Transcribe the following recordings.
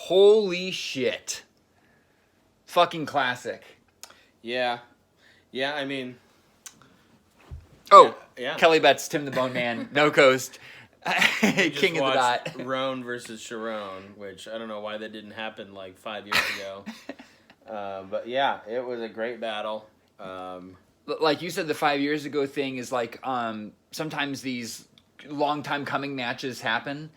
Holy shit. Fucking classic. Yeah. Yeah, I mean... Oh, yeah. Kelly Betts, Tim the Bone Man, No Coast, King of the Dot. Rone versus Charron, which I don't know why that didn't happen like 5 years ago. But yeah, it was a great battle. Like you said, the 5 years ago thing is like sometimes these long time coming matches happen,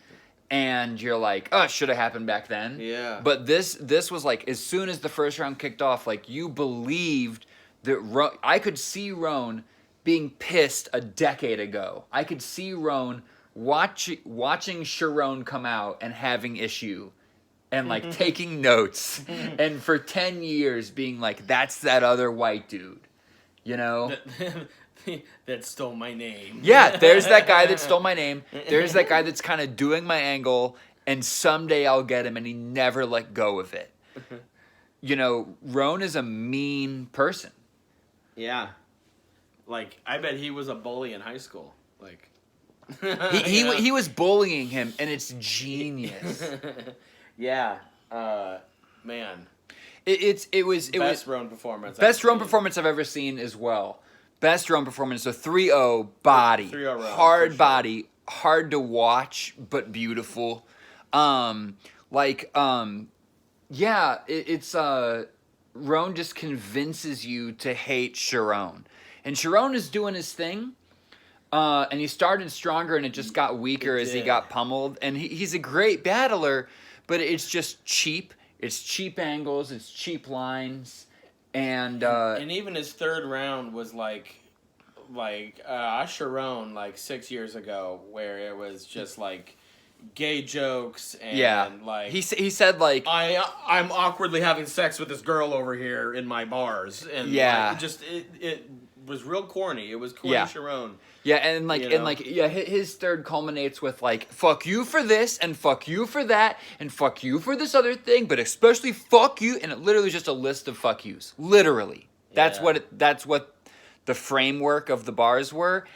and you're like, oh, it should have happened back then. Yeah. But this was like, as soon as the first round kicked off, like you believed that I could see Rone being pissed a decade ago. I could see Rone watching Charron come out and having issue and like taking notes and for 10 years being like, that's that other white dude, you know? That stole my name. Yeah, there's that guy that stole my name. There's that guy that's kind of doing my angle, and someday I'll get him, and he never let go of it. You know, Rone is a mean person. Yeah. Like, I bet he was a bully in high school. Like, he was bullying him, and it's genius. Yeah, man. It was best Rone performance. Best Rone performance I've ever seen as well. Best Rone performance. So 3-0 body, 3-0 Rone, hard sure. body, hard to watch but beautiful. Yeah, it's Rone just convinces you to hate Charron. And Charron is doing his thing, and he started stronger, and it just got weaker as he got pummeled. And he's a great battler, but it's just cheap. It's cheap angles. It's cheap lines, and even his third round was like Charron like 6 years ago, where it was just like gay jokes and like he said like I'm awkwardly having sex with this girl over here in my bars, and it was real corny. It was corny Charron. Yeah, and his third culminates with like fuck you for this and fuck you for that and fuck you for this other thing, but especially fuck you, and it literally is just a list of fuck yous. Literally. That's what the framework of the bars were.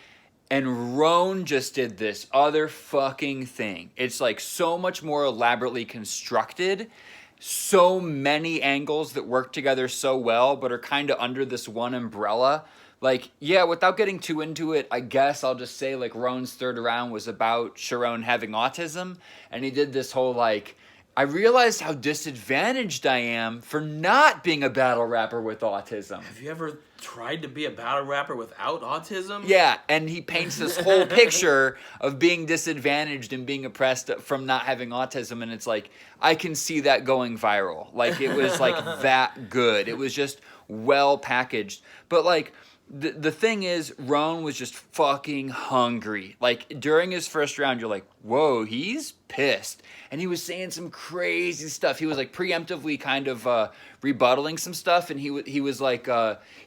And Rone just did this other fucking thing. It's like so much more elaborately constructed. So many angles that work together so well, but are kind of under this one umbrella. Like, yeah, without getting too into it, I guess I'll just say, like, Rone's third round was about Charron having autism. And he did this whole, like, I realized how disadvantaged I am for not being a battle rapper with autism. Have you ever tried to be a battle rapper without autism? Yeah, and he paints this whole picture of being disadvantaged and being oppressed from not having autism, and it's like, I can see that going viral. Like, it was, like, that good. It was just well packaged. But, like, the thing is, Rone was just fucking hungry. Like, during his first round, you're like, whoa, he's pissed. And he was saying some crazy stuff. He was, like, preemptively kind of rebuttaling some stuff. And he was like,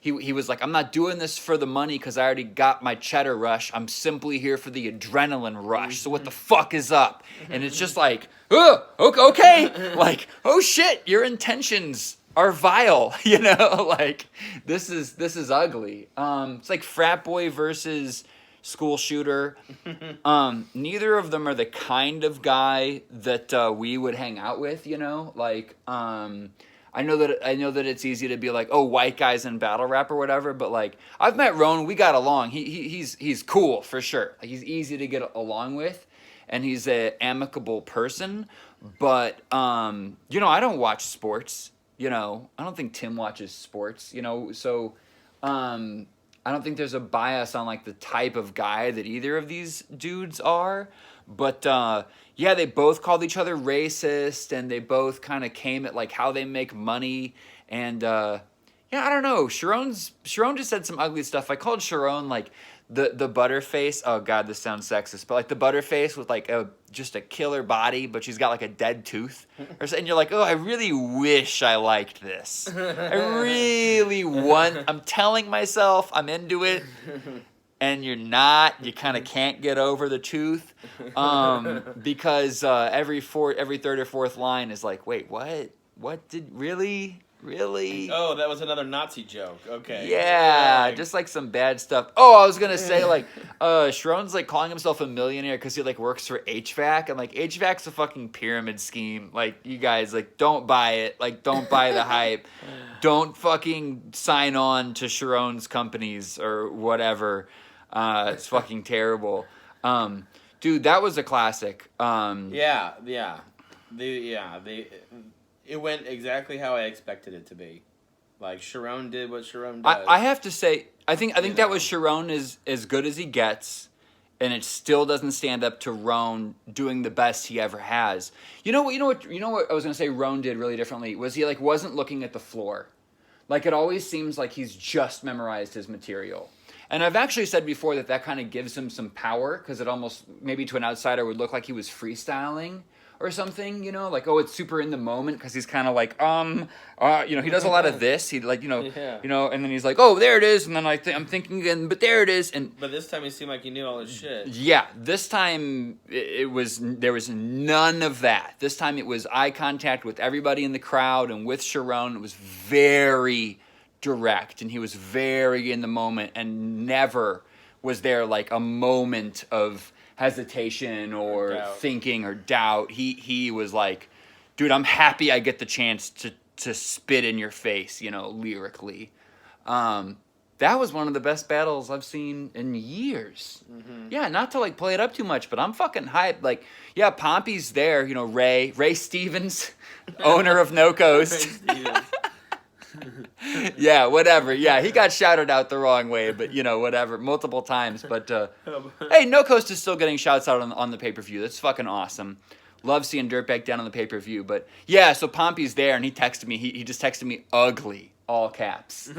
he was like, I'm not doing this for the money because I already got my cheddar rush. I'm simply here for the adrenaline rush. So what the fuck is up? And it's just like, oh, okay. Like, oh, shit, your intentions are vile, you know, like this is ugly. It's like frat boy versus school shooter. Neither of them are the kind of guy that we would hang out with, you know. Like, I know that it's easy to be like, oh, white guys in battle rap or whatever, but like I've met Rone, we got along. He's cool for sure. Like, he's easy to get along with, and he's an amicable person. But you know, I don't watch sports. You know, I don't think Tim watches sports, you know, so I don't think there's a bias on, like, the type of guy that either of these dudes are. But, yeah, they both called each other racist, and they both kind of came at, like, how they make money. And, yeah, I don't know. Charron just said some ugly stuff. I called Charron, like, the butterface. Oh, God, this sounds sexist. But, like, the butterface with, like, just a killer body, but she's got, like, a dead tooth. And you're like, oh, I really wish I liked this. I really I'm telling myself I'm into it. And you're not. You kind of can't get over the tooth. Because every third or fourth line is like, wait, what? Really? Really? Oh, that was another Nazi joke. Okay. Yeah, just like some bad stuff. Oh, I was gonna say like, Charron's like calling himself a millionaire because he like works for HVAC, and like HVAC's a fucking pyramid scheme. Like, you guys, like, don't buy it. Like, don't buy the hype. Don't fucking sign on to Charron's companies or whatever. It's fucking terrible. Dude, that was a classic. It went exactly how I expected it to be. Like, Charron did what Charron does. I have to say, I think that was Charron is as good as he gets, and it still doesn't stand up to Rone doing the best he ever has. You know what I was gonna say Rone did really differently was he like wasn't looking at the floor. Like, it always seems like he's just memorized his material. And I've actually said before that kind of gives him some power, because it almost, maybe to an outsider, would look like he was freestyling or something, you know, like, oh, it's super in the moment, because he's kind of like, he does a lot of this, he like, and then he's like, oh, there it is, and then I'm thinking again, but there it is, but this time he seemed like he knew all his shit. Yeah, this time there was none of that. This time it was eye contact with everybody in the crowd, and with Charron, it was very direct, and he was very in the moment, and never was there like a moment of hesitation or thinking or doubt. He was like, dude, I'm happy I get the chance to spit in your face, lyrically. That was one of the best battles I've seen in years. Mm-hmm. Yeah, not to like play it up too much, but I'm fucking hyped. Like, yeah, Pompey's there, Ray Stevens, owner of No Coast. Yeah, whatever. Yeah, he got shouted out the wrong way, but whatever, multiple times. But hey, No Coast is still getting shouts out on the pay-per-view. That's fucking awesome. Love seeing Dirtbag down on the pay-per-view. But yeah, so Pompey's there, and he texted me. He just texted me ugly, all caps.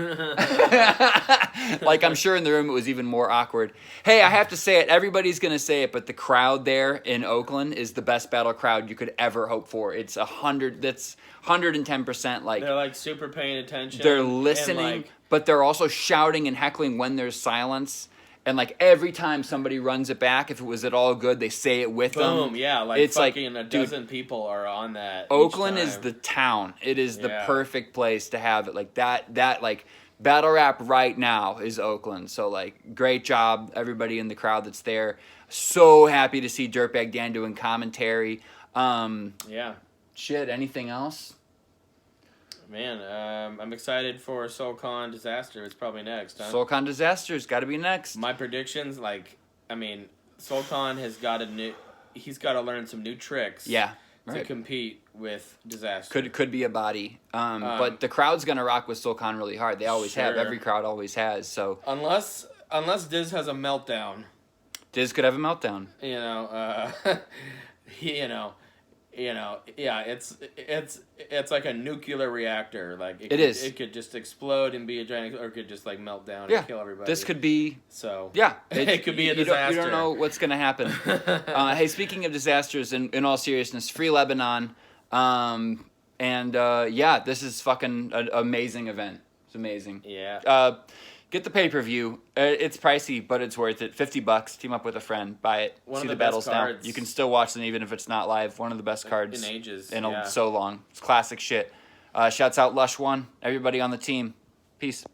Like, I'm sure in the room it was even more awkward. Hey, I have to say it. Everybody's gonna say it, but the crowd there in Oakland is the best battle crowd you could ever hope for. It's 100. That's 110%. Like, they're like super paying attention. They're listening, but they're also shouting and heckling when there's silence. And like every time somebody runs it back, if it was at all good, they say it with them. Boom, yeah, like it's fucking like, a dozen people are on that. Oakland is the town. It is the perfect place to have it. Like that like battle rap right now is Oakland. So like, great job, everybody in the crowd that's there. So happy to see Dirtbag Dan doing commentary. Shit, anything else? Man, I'm excited for SoulCon Disaster. It's probably next, huh? SoulCon Disaster's got to be next. My predictions, SoulCon has got he's got to learn some new tricks. Yeah, to compete with Disaster. Could be a body. But the crowd's gonna rock with SoulCon really hard. They always have. Every crowd always has. So unless Diz has a meltdown. Diz could have a meltdown. It's like a nuclear reactor. Like it could just explode and be a giant, or it could just like melt down and kill everybody. This could be it could be a disaster. You don't know what's gonna happen. Hey, speaking of disasters, in all seriousness, free Lebanon, this is fucking an amazing event. It's amazing. Yeah. Get the pay-per-view. It's pricey, but it's worth it. $50. Team up with a friend. Buy it. See the battles now. You can still watch them even if it's not live. One of the best cards in ages. In so long. It's classic shit. Shouts out Lush One. Everybody on the team. Peace.